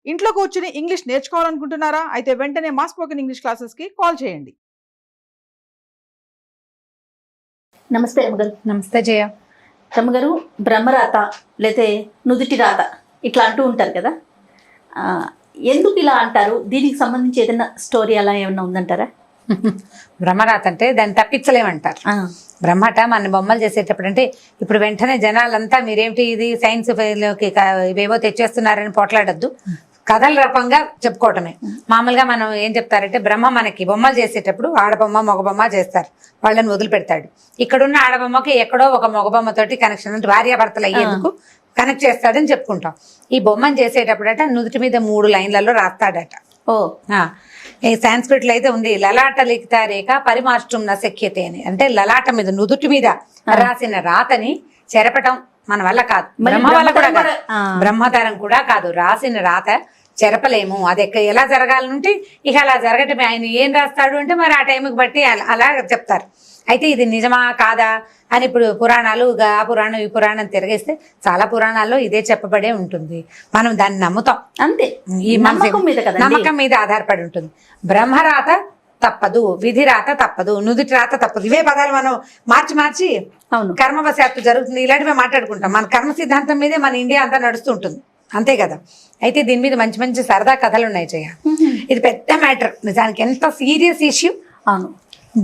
ఇంట్లో కూర్చుని ఇంగ్లీష్ నేర్చుకోవాలనుకుంటున్నారా? అయితే వెంటనే మా స్పోకెన్ ఇంగ్లీష్ క్లాసెస్కి కాల్ చేయండి. నమస్తే రమ్మగారు. నమస్తే జయ. రమ్మగారు, బ్రహ్మరాత లేతే నుదుటి రాత ఇట్లా అంటూ ఉంటారు కదా, ఎందుకు ఇలా అంటారు? దీనికి సంబంధించి ఏదైనా స్టోరీ అలా ఏమైనా ఉందంటారా? బ్రహ్మరాత అంటే దాన్ని తప్పించలేమంటారు. బ్రహ్మట మన బొమ్మలు చేసేటప్పుడు అంటే ఇప్పుడు వెంటనే జనాలంతా మీరేమిటి ఇది సైన్స్ లోకి ఇవేవో తెచ్చేస్తున్నారని పోట్లాడద్దు, కథల రూపంగా చెప్పుకోవటమే. మామూలుగా మనం ఏం చెప్తారంటే బ్రహ్మ మనకి బొమ్మలు చేసేటప్పుడు ఆడబొమ్మ మగబొమ్మ చేస్తారు, వాళ్ళని వదిలిపెడతాడు. ఇక్కడున్న ఆడబొమ్మకి ఎక్కడో ఒక మగబొమ్మతోటి కనెక్షన్ అంటే భార్యాభర్తలు అయ్యేందుకు కనెక్ట్ చేస్తాడని చెప్పుకుంటాం. ఈ బొమ్మను చేసేటప్పుడట నుదుటి మీద 3 లైన్లలో రాస్తాడట. ఈ సాంస్క్రిట్ లో అయితే ఉంది, లలాట లిఖిత రేఖ పరిమాష్టం నశక్యతే అని. అంటే లలాట మీద నుదుటి మీద రాసిన రాతని చెరపటం మన వల్ల కాదు, బ్రహ్మ వల్ల కూడా కాదు, బ్రహ్మతరం కూడా కాదు. రాసిన రాత చెరపలేము. అది ఎలా జరగాలంటే ఇక అలా జరగటమే. ఆయన ఏం రాస్తాడు అంటే మరి ఆ టైంకి బట్టి అలా చెప్తారు. అయితే ఇది నిజమా కాదా అని ఇప్పుడు పురాణాలు ఆ పురాణం ఈ పురాణం తిరగేస్తే చాలా పురాణాల్లో ఇదే చెప్పబడే ఉంటుంది. మనం దాన్ని నమ్ముతాం అంతే. ఈ నమ్మకం మీద ఆధారపడి ఉంటుంది. బ్రహ్మరాత తప్పదు, విధి రాత తప్పదు, నుదుటి రాత తప్పదు. ఇవే పదాలు మనం మార్చి కర్మవశాత్తు జరుగుతుంది. ఇలాంటివే మాట్లాడుకుంటాం. మన కర్మ సిద్ధాంతం మీదే మన ఇండియా అంతా నడుస్తూ ఉంటుంది, అంతే కదా. అయితే దీని మీద మంచి మంచి సరదా కథలు ఉన్నాయి జయ. ఇది పెద్ద మ్యాటర్, నిజానికి ఎంత సీరియస్ ఇష్యూ. అవును,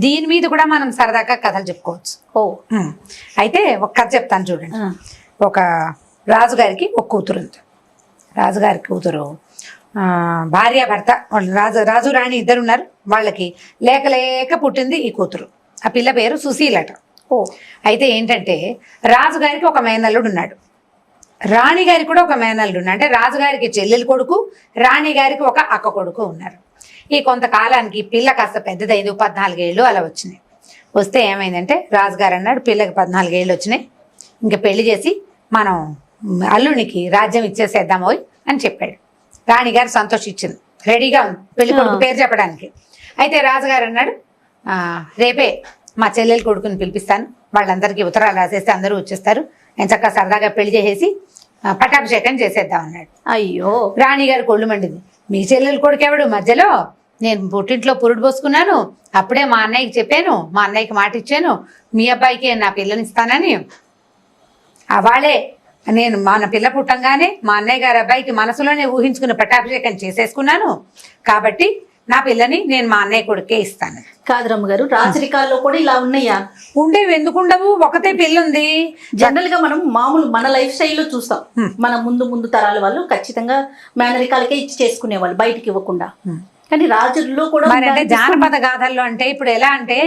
దీని మీద కూడా మనం సరదాగా కథలు చెప్పుకోవచ్చు. అయితే ఒక కథ చెప్తాను చూడండి. ఒక రాజుగారికి ఒక కూతురు ఉంది. రాజుగారి కూతురు భార్య భర్త రాజు రాణి ఇద్దరు ఉన్నారు. వాళ్ళకి లేక పుట్టింది ఈ కూతురు. ఆ పిల్ల పేరు సుశీలట. అయితే ఏంటంటే రాజుగారికి ఒక మేనల్లుడు ఉన్నాడు, రాణి గారికి కూడా ఒక మేనల్లుడు ఉన్నాడు. అంటే రాజుగారికి చెల్లెలు కొడుకు, రాణి గారికి ఒక అక్క కొడుకు ఉన్నారు. ఈ కొంతకాలానికి పిల్ల కాస్త పెద్దదైంది, 14 ఏళ్ళు అలా వచ్చినాయి. వస్తే ఏమైందంటే రాజుగారు అన్నాడు, పిల్లకి 14 ఏళ్ళు వచ్చినాయి, ఇంకా పెళ్లి చేసి మనం అల్లునికి రాజ్యం ఇచ్చేసేద్దామో అని చెప్పాడు. రాణిగారు సంతోషించింది, రెడీగా ఉంది పెళ్లి కొడుకు పేరు చెప్పడానికి. అయితే రాజుగారు అన్నాడు, రేపే మా చెల్లెలు కొడుకుని పిలిపిస్తాను, వాళ్ళందరికీ ఉత్తరాలు రాసేస్తే అందరూ వచ్చేస్తారు, నేను చక్కగా సరదాగా పెళ్లి చేసేసి పట్టాభిషేకం చేసేద్దాం అన్నాడు. అయ్యో, రాణిగారు కొళ్ళు మండింది. మీ చెల్లెలు కొడుకు ఎవడు మధ్యలో? నేను పుట్టింట్లో పురుడు పోసుకున్నాను, అప్పుడే మా అన్నయ్యకి చెప్పాను, మా అన్నయ్యకి మాట ఇచ్చాను మీ అబ్బాయికి నా పిల్లనిస్తానని. వాళ్ళే నేను మన పిల్ల పుట్టంగానే మా అన్నయ్య గారి అబ్బాయికి మనసులోనే ఊహించుకుని పట్టాభిషేకం చేసేసుకున్నాను, కాబట్టి నా పిల్లని నేను మా అన్నయ్య కొడుకే ఇస్తాను. కాదు రమ్మగారు, రాజరికాల్లో కూడా ఇలా ఉన్నాయా? ఉండేవి, ఎందుకు ఉండవు? ఒకతే పిల్లుంది. జనరల్ గా మనం మామూలు మన లైఫ్ స్టైల్లో చూస్తాం. మన ముందు తరాల వాళ్ళు ఖచ్చితంగా మేనరికాలకే ఇచ్చి చేసుకునేవాళ్ళు, బయటికి ఇవ్వకుండా. కానీ రాజుల్లో కూడా అంటే జానపద గాథల్లో అంటే ఇప్పుడు ఎలా అంటే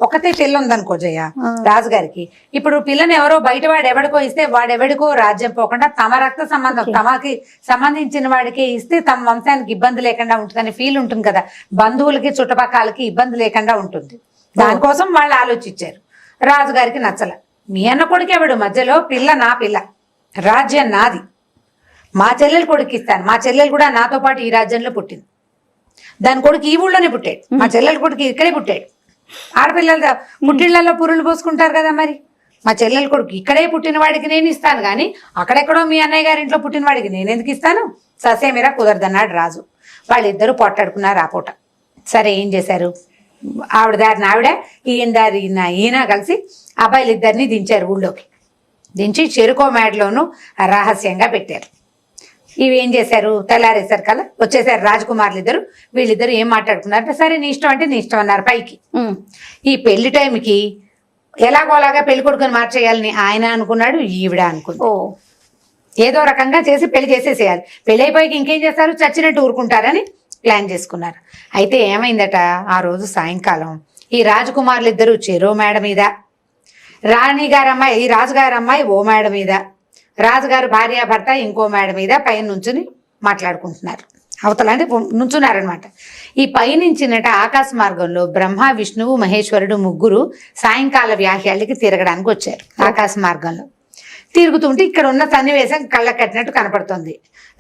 ఒకతే పిల్ల ఉందనుకో జయ రాజుగారికి, ఇప్పుడు పిల్లని ఎవరో బయట వాడు ఎవడికో ఇస్తే వాడెవడికో రాజ్యం పోకుండా తమ రక్త సంబంధం తమకి సంబంధించిన వాడికి ఇస్తే తమ వంశానికి ఇబ్బంది లేకుండా ఉంటుందని ఫీల్ ఉంటుంది కదా, బంధువులకి చుట్టుపక్కలకి ఇబ్బంది లేకుండా ఉంటుంది. దానికోసం వాళ్ళు ఆలోచించారు. రాజుగారికి నచ్చల. మీ అన్న కొడుకు ఎవడు మధ్యలో? పిల్ల నా పిల్ల, రాజ్యం నాది, మా చెల్లెలు కొడుకు ఇస్తాను, మా చెల్లెలు కూడా నాతో పాటు ఈ రాజ్యంలో పుట్టింది, దాని కొడుకు ఈ ఊళ్ళోనే పుట్టాడు, మా చెల్లెల కొడుకు ఇక్కడే పుట్టాడు. ఆడపిల్లల పుట్టిళ్లలో పురులు పోసుకుంటారు కదా, మరి మా చెల్లెల కొడుకు ఇక్కడే పుట్టిన వాడికి నేను ఇస్తాను, కానీ అక్కడెక్కడో మీ అన్నయ్య గారి ఇంట్లో పుట్టిన వాడికి నేను ఎందుకు ఇస్తాను? ససేమిరా కుదరదన్నాడు రాజు. వాళ్ళిద్దరూ పొట్టాడుకున్నారు ఆ పూట. సరే ఏం చేశారు, ఆవిడ దారిని ఆవిడ, ఈయన దారి ఈయన కలిసి అబ్బాయిలిద్దరిని దించారు ఊళ్ళోకి. దించి చెరుకో మేడలోనూ రహస్యంగా పెట్టారు. ఇవి ఏం చేశారు, తెల్లారేసారు కదా వచ్చేసారు రాజకుమారులు ఇద్దరు. వీళ్ళిద్దరు ఏం మాట్లాడుకున్నారంటే సరే నీ ఇష్టం అంటే నీ ఇష్టం అన్నారు పైకి. ఈ పెళ్లి టైంకి ఎలాగోలాగా పెళ్లి కొడుకుని మార్చేయాలని ఆయన అనుకున్నాడు, ఈవిడ అనుకుంది. ఏదో రకంగా చేసి పెళ్లి చేసేసేయాలి, పెళ్లి అయిపోయి ఇంకేం చేస్తారు, చచ్చినట్టు ఊరుకుంటారని ప్లాన్ చేసుకున్నారు. అయితే ఏమైందట, ఆ రోజు సాయంకాలం ఈ రాజకుమారులు ఇద్దరు చెరో మేడ మీద, రాణి గారు అమ్మాయి ఈ రాజుగారి అమ్మాయి ఓ మేడ మీద, రాజుగారు భార్య భర్త ఇంకో మేడ మీద పైన నుంచుని మాట్లాడుకుంటున్నారు. అవతల అంటే నుంచున్నారనమాట. ఈ పైనుంచినట ఆకాశ మార్గంలో బ్రహ్మ విష్ణువు మహేశ్వరుడు ముగ్గురు సాయంకాల వ్యాహ్యాలకి తిరగడానికి వచ్చారు. ఆకాశ మార్గంలో తిరుగుతుంటే ఇక్కడ ఉన్న సన్నివేశం కళ్ళ కట్టినట్టు కనపడుతుంది.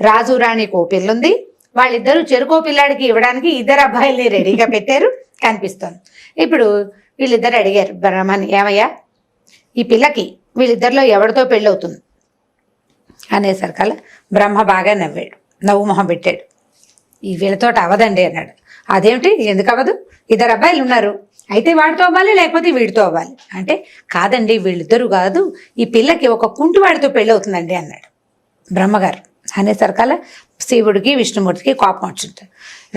రాజు రాణికి ఓ పిల్లుంది, వాళ్ళిద్దరూ చెరుకో పిల్లాడికి ఇవ్వడానికి 2 అబ్బాయిల్ని రెడీగా పెట్టారు కనిపిస్తుంది. ఇప్పుడు వీళ్ళిద్దరు అడిగారు బ్రహ్మని, ఏమయ్యా ఈ పిల్లకి వీళ్ళిద్దరిలో ఎవరితో పెళ్ళవుతుంది అనేసరికల్లా బ్రహ్మ బాగా నవ్వాడు. నవ్వు మొహం పెట్టాడు. ఈ వీళ్ళతో అవ్వదండి అన్నాడు. అదేమిటి, ఎందుకు అవ్వదు? 2 అబ్బాయిలు ఉన్నారు, అయితే వాడితో అవ్వాలి లేకపోతే వీడితో అవ్వాలి అంటే, కాదండి వీళ్ళిద్దరూ కాదు, ఈ పిల్లకి ఒక కుంటివాడితో పెళ్ళి అవుతుందండి అన్నాడు బ్రహ్మగారు. అనేసరికల్లా శివుడికి విష్ణుమూర్తికి కోపం వచ్చింది.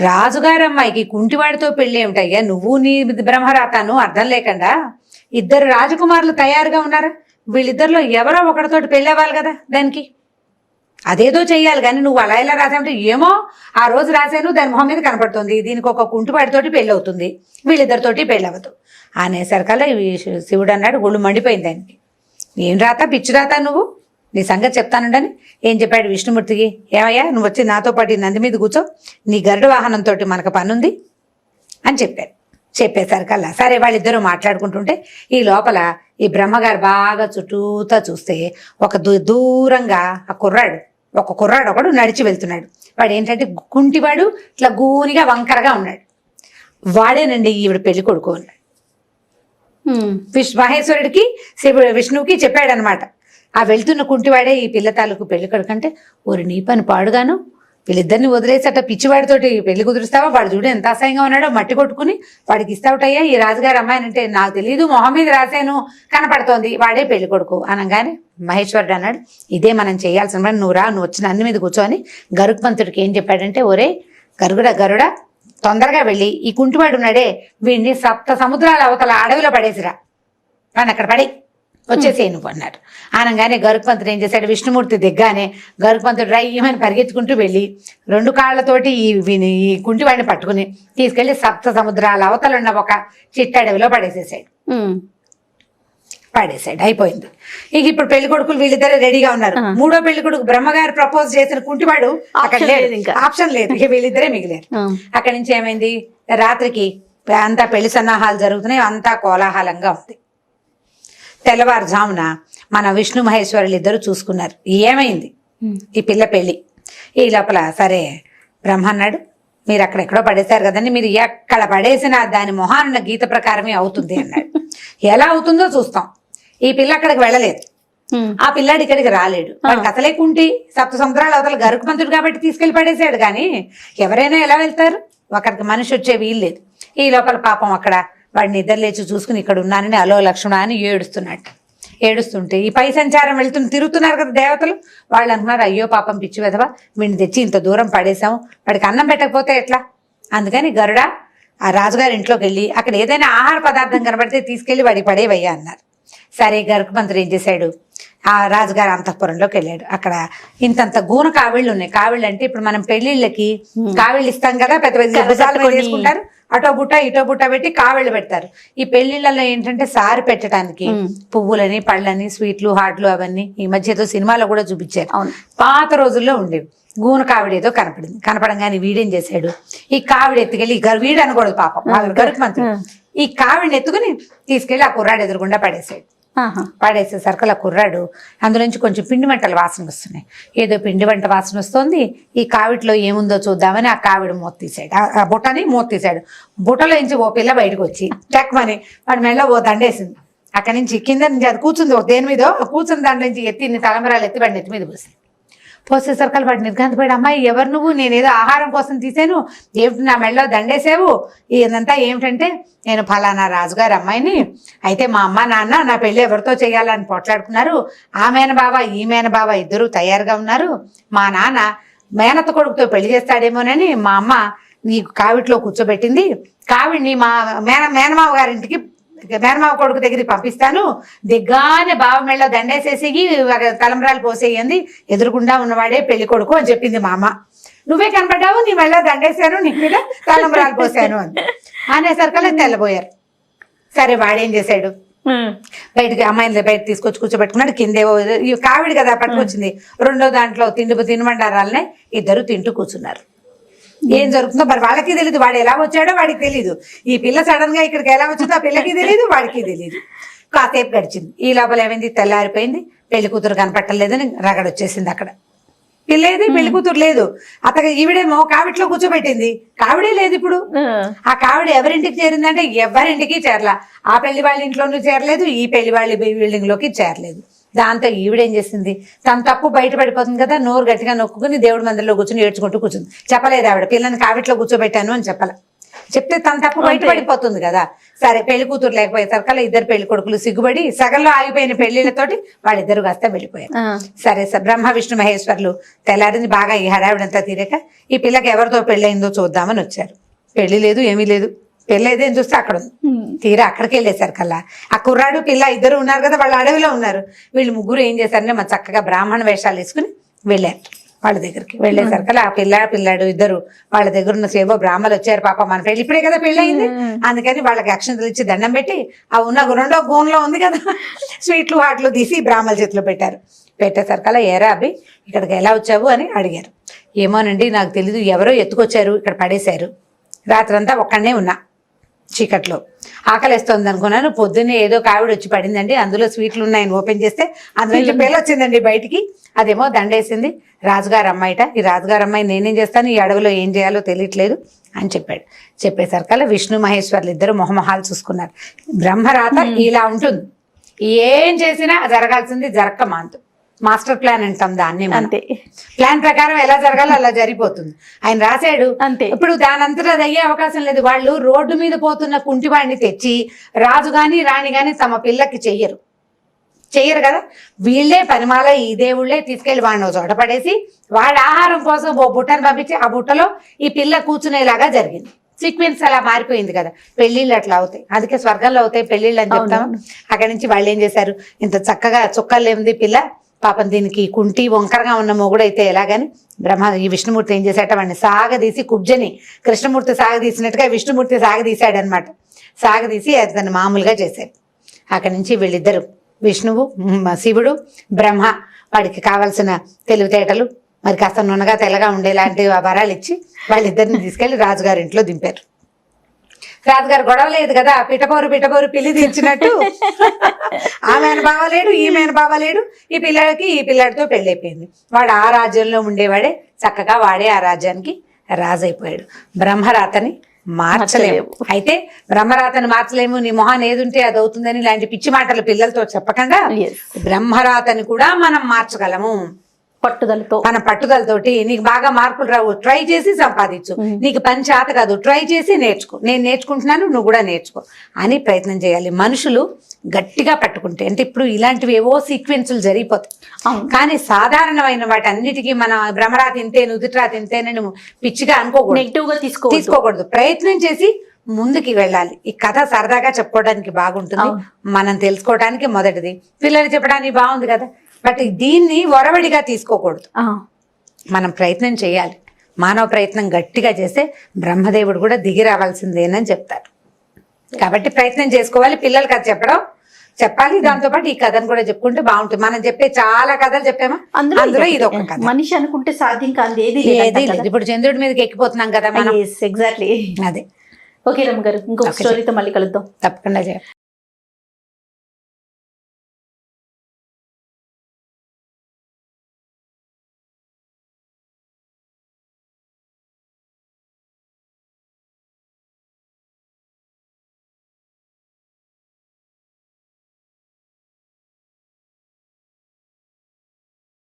రాజుగారు అమ్మాయికి కుంటివాడితో పెళ్ళి ఏమిటయ్యా, నువ్వు నీ బ్రహ్మరాతను అర్థం లేకుండా 2 రాజకుమారులు తయారుగా ఉన్నారు, వీళ్ళిద్దరిలో ఎవరో ఒకటితోటి పెళ్ళి అవ్వాలి కదా, దానికి అదేదో చెయ్యాలి కానీ నువ్వు అలా ఇలా రాసామంటే, ఏమో ఆ రోజు రాశాను దాని మొహం మీద కనపడుతుంది, దీనికి ఒక కుంటివాడితోటి పెళ్ళి అవుతుంది, వీళ్ళిద్దరితోటి పెళ్ళి అవ్వదు అనేసరికల్లా శివుడు అన్నాడు. ఒళ్ళు మండిపోయింది దానికి. ఏం రాత, పిచ్చి రాత, నువ్వు నీ సంగతి చెప్తానుండని ఏం చెప్పాడు విష్ణుమూర్తికి. ఏమయ్యా, నువ్వు వచ్చి నాతో పాటు నంది మీద కూర్చో, నీ గరుడ వాహనంతో మనకు పనుంది అని చెప్పారు. చెప్పేసరికల్లా సరే వాళ్ళిద్దరూ మాట్లాడుకుంటుంటే ఈ లోపల ఈ బ్రహ్మగారు బాగా చుట్టూతా చూస్తే ఒక దూరంగా ఒక కుర్రాడు ఒకడు నడిచి వెళ్తున్నాడు. వాడు ఏంటంటే కుంటివాడు, ఇట్లా గూనిగా వంకరగా ఉన్నాడు. వాడేనండి ఈవిడ పెళ్లి కొడుకు అన్నాడు. మహేశ్వరుడికి విష్ణువుకి చెప్పాడనమాట. ఆ వెళ్తున్న కుంటివాడే ఈ పిల్ల తాలూకు పెళ్లి కొడుకు అంటే, ఓరి నీ పని పాడుగాను, వీళ్ళిద్దరిని వదిలేసట పిచ్చివాడితోటి పెళ్లి కుదురుస్తావా, వాడు చూడు ఎంత అసహ్యంగా ఉన్నాడో, మట్టి కొట్టుకుని వాడికి ఇస్తావుటయ్యా ఈ రాజుగారు అమ్మాయిని అంటే, నాకు తెలియదు మొహం మీద రాశాను కనపడుతోంది, వాడే పెళ్లి కొడుకు అనగానే మహేశ్వరుడు అన్నాడు, ఇదే మనం చేయాల్సిన పని, నువ్వు వచ్చిన అన్ని మీద కూర్చొని గరుత్మంతుడికి ఏం చెప్పాడంటే, ఒరే గరుడ తొందరగా వెళ్ళి ఈ కుంటివాడు ఉన్నాడే వీడిని 7 సముద్రాల అవతల అడవిలో పడేసిరా, వాడిని అక్కడ పడి వచ్చేసే నువ్వు అన్నాడు. అనగానే గరుత్మంతుడు ఏం చేశాడు, విష్ణుమూర్తి దిగ్గానే గరుత్మంతుడు రయ్యమని పరిగెత్తుకుంటూ వెళ్ళి 2 కాళ్లతోటి ఈ కుంటివాడిని పట్టుకుని తీసుకెళ్లి 7 సముద్రాల అవతల ఉన్న ఒక చిట్టడవిలో పడేసాడు. అయిపోయింది. ఇక ఇప్పుడు పెళ్లి కొడుకులు వీళ్ళిద్దరే రెడీగా ఉన్నారు. 3వ పెళ్లి కొడుకు బ్రహ్మగారు ప్రపోజ్ చేసిన కుంటివాడు అక్కడ లేదు, ఆప్షన్ లేదు, ఇక వీళ్ళిద్దరే మిగిలారు. అక్కడి నుంచి ఏమైంది, రాత్రికి అంతా పెళ్లి సన్నాహాలు జరుగుతున్నాయి, అంతా కోలాహలంగా ఉంది. తెల్లవారుజామున మన విష్ణు మహేశ్వరులు ఇద్దరు చూసుకున్నారు ఏమైంది ఈ పిల్ల పెళ్లి. ఈ లోపల సరే బ్రహ్మ అన్నాడు, మీరు అక్కడెక్కడో పడేశారు కదండి, మీరు ఎక్కడ పడేసినా దాని మొహాన్న గీత ప్రకారమే అవుతుంది అన్నాడు. ఎలా అవుతుందో చూస్తాం. ఈ పిల్ల అక్కడికి వెళ్ళలేదు, ఆ పిల్లాడు ఇక్కడికి రాలేడు, వాడికి అసలే కుంటి 7 సముద్రాల అవతల గరుత్మంతుడు కాబట్టి తీసుకెళ్లి పడేసాడు. కానీ ఎవరైనా ఎలా వెళ్తారు, అక్కడికి మనిషి వచ్చే వీలు లేదు. ఈ లోపల పాపం అక్కడ వాడిని నిద్ర లేచి చూసుకుని ఇక్కడ ఉన్నానని అలో లక్ష్మణ అని ఏడుస్తుంటే ఈ పై సంచారం తిరుగుతున్నారు కదా దేవతలు, వాళ్ళు అంటున్నారు, అయ్యో పాపం పిచ్చి వెధవా, వీడిని తెచ్చి ఇంత దూరం పడేసాము, వాడికి అన్నం పెట్టకపోతే ఎట్లా, అందుకని గరుడ ఆ రాజుగారి ఇంట్లోకి వెళ్ళి అక్కడ ఏదైనా ఆహార పదార్థం కనబడితే తీసుకెళ్లి వాడికి పడేవయ్యా అన్నారు. సరే గరుత్మంతుడు ఏం చేశాడు, ఆ రాజుగారి అంతఃపురంలోకి వెళ్ళాడు. అక్కడ ఇంతంత గూన కావిళ్ళు ఉన్నాయి. కావిళ్ళు అంటే ఇప్పుడు మనం పెళ్లిళ్ళకి కావిళ్ళు ఇస్తాం కదా, పెద్ద పెద్ద భుజాలు వేసుకుంటారు, అటో బుట్ట ఇటో బుట్ట పెట్టి కావిళ్ళు పెడతారు. ఈ పెళ్లిళ్ళలో ఏంటంటే సారి పెట్టడానికి పువ్వులని, పళ్ళని, స్వీట్లు, హాట్లు అవన్నీ ఈ మధ్య ఏదో సినిమాలో కూడా చూపించారు. పాత రోజుల్లో ఉండేవి. గూన కావిడి ఏదో కనపడంగానే వీడేం చేశాడు, ఈ కావిడి ఎత్తుకెళ్ళి వీడు అనకూడదు పాపం గరుత్మంతుడు, ఈ కావిడిని ఎత్తుకుని తీసుకెళ్లి ఆ కుర్రాడు ఎదురుగుండా పడేసాడు. పడేసేసరికి ఆ కుర్రాడు అందులోంచి కొంచెం పిండి వంటల వాసన వస్తున్నాయి, ఏదో పిండి వంట వాసన వస్తుంది, ఈ కావిడిలో ఏముందో చూద్దామని ఆ కావిడి మూత తీసాడు, ఆ బుట్టని మూత తీసాడు. బుట్టలోంచి ఓ పిల్ల బయటకు వచ్చి టక్మని వాడి మెడలో ఓ దండేసింది. అక్కడి నుంచి కింద నుంచి అది కూర్చుంది ఒక దేని మీద, కూర్చుని దాంట్లో నుంచి ఎత్తి తలమరాలు ఎత్తి వాడిని ఎత్తి మీద పోసేసరికి వాడు నిర్ఘాంతపోయాడు, అమ్మాయి ఎవరు నువ్వు, నేనేదో ఆహారం కోసం తీసాను, ఏమిటి నా మెడలో దండేసావు, ఇదంతా ఏమిటంటే, నేను ఫలానా రాజుగారి అమ్మాయిని, అయితే మా అమ్మ నాన్న నా పెళ్ళి ఎవరితో చేయాలని పోట్లాడుకున్నారు, ఆ మేనబావ ఈ మేనబావ ఇద్దరు తయారుగా ఉన్నారు, మా నాన్న మేనత్త కొడుకుతో పెళ్లి చేస్తాడేమోనని మా అమ్మ నీ కావిట్లో కూర్చోబెట్టింది, కావిడిని మా మేనమావ గారింటికి మేనమావ కొడుకు దగ్గరికి పంపిస్తాను, దిగ్గానే బావ మెళ్ళ దండేసేసి తలంబరాలు పోసేయండి, ఎదురుకుండా ఉన్నవాడే పెళ్లి కొడుకు అని చెప్పింది మా అమ్మ. నువ్వే కనపడ్డావు, నీ మెళ్ళ దండేశాను, నీ మీద తలంబరాలు పోసాను అని అనేసరికల్లా తెల్లబోయారు. సరే వాడేం చేశాడు, బయటకి అమ్మాయిని బయట తీసుకొచ్చి కూర్చోబెట్టుకున్నాడు. కిందేవో కావిడి కదా పట్టుకొచ్చింది, 2వ దాంట్లో తినుబండారాలనే ఇద్దరు తింటూ కూర్చున్నారు. ఏం జరుగుతుందో మరి వాళ్ళకి తెలియదు, వాడు ఎలా వచ్చాడో వాడికి తెలీదు, ఈ పిల్ల సడన్ గా ఇక్కడికి ఎలా వచ్చిందో ఆ పిల్లకి తెలియదు, వాడికి తెలియదు. కాసేపు గడిచింది. ఈ లోపల ఏమైంది, తెల్లారిపోయింది, పెళ్లి కూతురు కనపట్టలేదని రగడొచ్చేసింది. అక్కడ పిల్లేది, పెళ్లి కూతురు లేదు. అతను ఈవిడేమో కావిట్లో కూర్చోబెట్టింది, కావిడే లేదు. ఇప్పుడు ఆ కావిడ ఎవరింటికి చేరిందంటే ఎవరింటికి చేరలా, ఆ పెళ్లి వాళ్ళ ఇంట్లోనూ చేరలేదు, ఈ పెళ్లి వాళ్ళ బిల్డింగ్ లోకి చేరలేదు. దాంతో ఈవిడేం చేసింది, తన తప్పు బయటపడిపోతుంది కదా, నోరు గట్టిగా నొక్కుని దేవుడి మందిరంలో కూర్చొని ఏడ్చుకుంటూ కూర్చుంది. చెప్పలేదు ఆవిడ, పిల్లని కావిట్లో కూర్చోబెట్టాను అని చెప్పాల. చెప్తే తన తప్పు బయటపడిపోతుంది కదా. సరే పెళ్లి కూతురు లేకపోయేసరికల్లా ఇద్దరు పెళ్లి కొడుకులు సిగ్గుపడి సగంలో ఆగిపోయిన పెళ్లిళ్లతోటి వాళ్ళిద్దరు కాస్త వెళ్ళిపోయారు. సరే బ్రహ్మ విష్ణు మహేశ్వర్లు తెల్లారింది బాగా ఈ హడావిడంతా తీరాక ఈ పిల్లకి ఎవరితో పెళ్ళయిందో చూద్దామని వచ్చారు. పెళ్లి లేదు, ఏమీ లేదు. పెళ్ళైతే ఏం చూస్తే అక్కడ ఉంది. తీరా అక్కడికి వెళ్ళేసారు కల్లా ఆ కుర్రాడు పిల్ల ఇద్దరు ఉన్నారు కదా, వాళ్ళు అడవిలో ఉన్నారు. వీళ్ళు ముగ్గురు ఏం చేశారంటే మన చక్కగా బ్రాహ్మణ వేషాలు వేసుకుని వెళ్ళారు వాళ్ళ దగ్గరికి. వెళ్ళేసరికల్లా ఆ పిల్లాడు ఇద్దరు వాళ్ళ దగ్గర ఉన్న సేవో బ్రాహ్మలు వచ్చారు. పాప మన పెళ్లి ఇప్పుడే కదా పెళ్లి అయింది, అందుకని వాళ్ళకి అక్షంతలు ఇచ్చి దండం పెట్టి ఆ ఉన్న రెండో గోన్లో ఉంది కదా స్వీట్లు హాట్లు తీసి బ్రాహ్మల చేతిలో పెట్టారు. పెట్టేసరికల్లా ఏరా అబ్బి ఇక్కడికి ఎలా వచ్చావు అని అడిగారు. ఏమోనండి నాకు తెలీదు, ఎవరో ఎత్తుకొచ్చారు, ఇక్కడ పడేశారు. రాత్రంతా ఒక్కడనే ఉన్నా, చీకట్లో ఆకలిస్తోంది అనుకున్నాను. పొద్దున్నే ఏదో కావిడ వచ్చి పడిందండి, అందులో స్వీట్లు ఉన్నాయని ఓపెన్ చేస్తే అందులో పిల్ల వచ్చిందండి బయటికి. అదేమో దండేసింది. రాజుగారు అమ్మాయిట, ఈ రాజుగారు అమ్మాయి నేనేం చేస్తాను, ఈ అడవిలో ఏం చేయాలో తెలియట్లేదు అని చెప్పాడు. చెప్పేసరికల్లా విష్ణు మహేశ్వర్లు ఇద్దరు మొహమొహాలు చూసుకున్నారు. బ్రహ్మరాత ఇలా ఉంటుంది, ఏం చేసినా జరగాల్సింది జరక్క మాంతు. మాస్టర్ ప్లాన్ అంటాం దాన్ని. అంతే, ప్లాన్ ప్రకారం ఎలా జరగాలో అలా జరిగిపోతుంది. ఆయన రాశాడు అంతే. ఇప్పుడు దాని అంతటా అది అయ్యే అవకాశం లేదు. వాళ్ళు రోడ్డు మీద పోతున్న కుంటివాడిని తెచ్చి రాజు గాని రాణి గాని తమ పిల్లకి చెయ్యరు కదా. వీళ్ళే పనిమాల ఈ దేవుళ్ళే తీసుకెళ్లి వాడిని ఒక చోట పడేసి వాడి ఆహారం కోసం ఓ బుట్టను పంపించి ఆ బుట్టలో ఈ పిల్ల కూర్చునేలాగా జరిగింది. సీక్వెన్స్ అలా మారిపోయింది కదా. పెళ్లిళ్ళు అట్లా అవుతాయి, అందుకే స్వర్గంలో అవుతాయి పెళ్లిళ్ళు అని చెప్తాము. అక్కడి నుంచి వాళ్ళు ఏం చేశారు, ఇంత చక్కగా చుక్కలు లేనిది పిల్ల, పాపం దీనికి కుంటి వంకరగా ఉన్న మొగుడు అయితే ఎలాగని ఈ విష్ణుమూర్తి ఏం చేశాట, వాడిని సాగదీసి కుబ్జని కృష్ణమూర్తి సాగదీసినట్టుగా విష్ణుమూర్తి సాగదీశాడనమాట. సాగదీసి అతను మామూలుగా చేశాడు. అక్కడి నుంచి వీళ్ళిద్దరు విష్ణువు శివుడు బ్రహ్మ వాడికి కావాల్సిన తెలివితేటలు మరి కాస్త నున్నగా తెల్లగా ఉండేలాంటి వరాలు ఇచ్చి వాళ్ళిద్దరిని తీసుకెళ్లి రాజుగారి ఇంట్లో దింపారు. రాజుగారు గొడవ లేదు కదా, పిటపోరు పిల్లి దించినట్టు ఆమెను బావలేడు ఈమెను బావలేడు. ఈ పిల్లాడితో పెళ్ళైపోయింది. వాడు ఆ రాజ్యంలో ఉండేవాడే, చక్కగా వాడే ఆ రాజ్యానికి రాజు అయిపోయాడు. బ్రహ్మరాతని మార్చలేము. అయితే బ్రహ్మరాతని మార్చలేము, నీ మొహాన్ని ఏది ఉంటే అది అవుతుందని ఇలాంటి పిచ్చి మాటలు పిల్లలతో చెప్పకుండా బ్రహ్మరాతని కూడా మనం మార్చగలము. పట్టుదలతో, మన పట్టుదలతోటి నీకు బాగా మార్కులు రావు, ట్రై చేసి సంపాదించు. నీకు పని చేత కాదు, ట్రై చేసి నేర్చుకో. నేను నేర్చుకుంటున్నాను, నువ్వు కూడా నేర్చుకో అని ప్రయత్నం చేయాలి. మనుషులు గట్టిగా పట్టుకుంటే అంటే ఇప్పుడు ఇలాంటివి ఏవో సీక్వెన్సులు జరిగిపోతాయి. కానీ సాధారణమైన వాటి అన్నిటికీ మన భ్రమరాత ఇంతే నుదుటిరాత ఇంతే నేను పిచ్చిగా అనుకోకూడదు, నెగిటివ్ గా తీసుకోకూడదు. ప్రయత్నం చేసి ముందుకి వెళ్ళాలి. ఈ కథ సరదాగా చెప్పుకోవడానికి బాగుంటుంది, మనం తెలుసుకోవడానికి మొదటిది. పిల్లలు చెప్పడానికి బాగుంది కదా, బట్ దీన్ని ఒరవడిగా తీసుకోకూడదు. మనం ప్రయత్నం చేయాలి. మానవ ప్రయత్నం గట్టిగా చేస్తే బ్రహ్మదేవుడు కూడా దిగి రావాల్సిందేనని చెప్తారు. కాబట్టి ప్రయత్నం చేసుకోవాలి. పిల్లలకి అది చెప్పాలి. దాంతోపాటు ఈ కథను కూడా చెప్పుకుంటే బాగుంటుంది. మనం చెప్పే చాలా కథలు చెప్పామా, అందులో ఇది ఒక కథ. మనిషి అనుకుంటే సాధ్యం కాదు ఏది లేదు. ఇప్పుడు చంద్రుడి మీదకి ఎక్కిపోతున్నాం కదా మనం. ఎగ్జాక్ట్లీ. అదే. ఓకే రమ్మ గారు, ఇంకొక స్టోరీతో మళ్ళీ కలుద్దాం. తప్పకుండా.